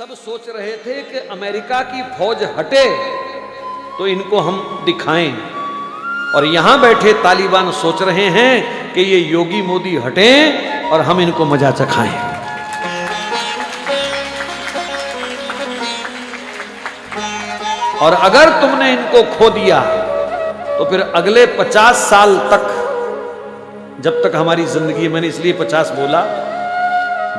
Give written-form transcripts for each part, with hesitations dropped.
सब सोच रहे थे कि अमेरिका की फौज हटे तो इनको हम दिखाएं, और यहां बैठे तालिबान सोच रहे हैं कि ये योगी मोदी हटें और हम इनको मजा चखाएं। और अगर तुमने इनको खो दिया तो फिर अगले 50 साल तक, जब तक हमारी जिंदगी, मैंने इसलिए 50 बोला,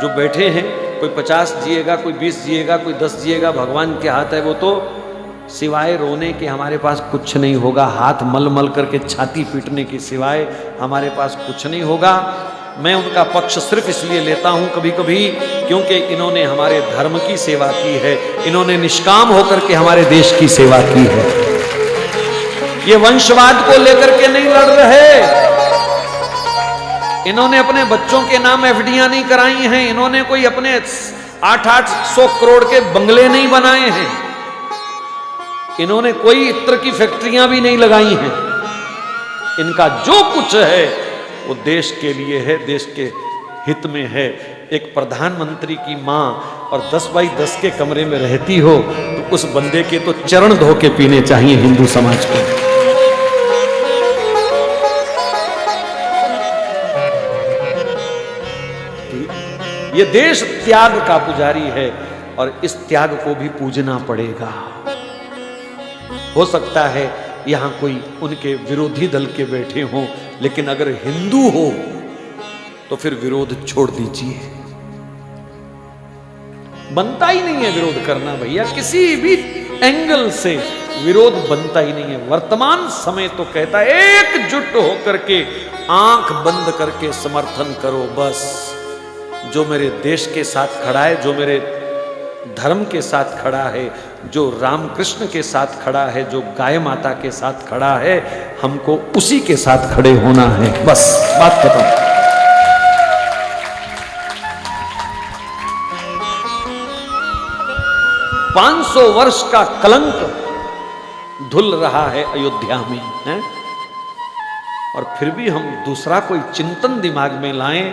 जो बैठे हैं कोई 50 जिएगा, कोई 20 जिएगा, कोई 10 जिएगा, भगवान के हाथ है। वो तो सिवाय रोने के हमारे पास कुछ नहीं होगा, हाथ मल मल करके छाती पीटने के सिवाय हमारे पास कुछ नहीं होगा। मैं उनका पक्ष सिर्फ इसलिए लेता हूं कभी कभी क्योंकि इन्होंने हमारे धर्म की सेवा की है, इन्होंने निष्काम होकर के हमारे देश की सेवा की है। ये वंशवाद को लेकर के नहीं लड़ रहे, इन्होंने अपने बच्चों के नाम एफडीआं नहीं कराई हैं, इन्होंने कोई अपने 800 करोड़ के बंगले नहीं बनाए हैं, इन्होंने कोई इत्र की फैक्ट्रियां भी नहीं लगाई हैं। इनका जो कुछ है वो देश के लिए है, देश के हित में है। एक प्रधानमंत्री की मां और 10 बाई 10 के कमरे में रहती हो तो उस बंदे के तो चरण धो के पीने चाहिए हिंदू समाज को। ये देश त्याग का पुजारी है और इस त्याग को भी पूजना पड़ेगा। हो सकता है यहां कोई उनके विरोधी दल के बैठे हों, लेकिन अगर हिंदू हो तो फिर विरोध छोड़ दीजिए। बनता ही नहीं है विरोध करना भैया, किसी भी एंगल से विरोध बनता ही नहीं है। वर्तमान समय तो कहता है एकजुट होकर के आंख बंद करके समर्थन करो। बस जो मेरे देश के साथ खड़ा है, जो मेरे धर्म के साथ खड़ा है, जो रामकृष्ण के साथ खड़ा है, जो गाय माता के साथ खड़ा है, हमको उसी के साथ खड़े होना है। बस बात खत्म। पांच 500 वर्ष का कलंक धुल रहा है अयोध्या में है? और फिर भी हम दूसरा कोई चिंतन दिमाग में लाएं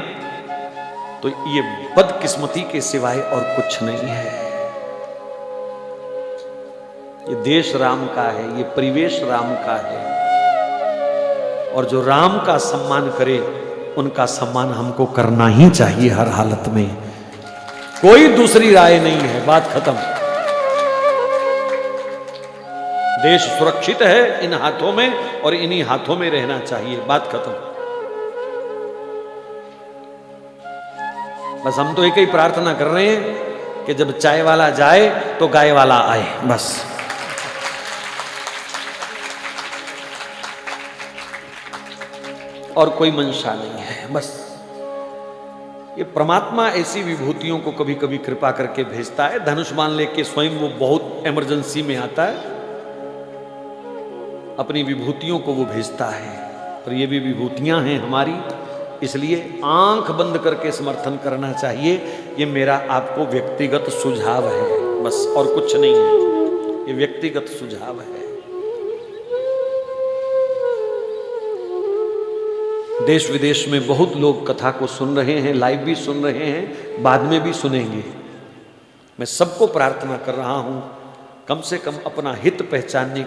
तो ये बदकिस्मती के सिवाय और कुछ नहीं है। ये देश राम का है, ये परिवेश राम का है, और जो राम का सम्मान करे उनका सम्मान हमको करना ही चाहिए हर हालत में। कोई दूसरी राय नहीं है, बात खत्म। देश सुरक्षित है इन हाथों में और इन्हीं हाथों में रहना चाहिए, बात खत्म। बस हम तो एक ही प्रार्थना कर रहे हैं कि जब चाय वाला जाए तो गाय वाला आए, बस। और कोई मंशा नहीं है, बस। ये परमात्मा ऐसी विभूतियों को कभी कभी कृपा करके भेजता है। धनुष बाण लेके स्वयं वो बहुत इमरजेंसी में आता है, अपनी विभूतियों को वो भेजता है। और ये भी विभूतियां हैं हमारी, इसलिए आंख बंद करके समर्थन करना चाहिए। ये मेरा आपको व्यक्तिगत सुझाव है, बस, और कुछ नहीं है। ये व्यक्तिगत सुझाव है। देश विदेश में बहुत लोग कथा को सुन रहे हैं, लाइव भी सुन रहे हैं, बाद में भी सुनेंगे। मैं सबको प्रार्थना कर रहा हूं कम से कम अपना हित पहचानने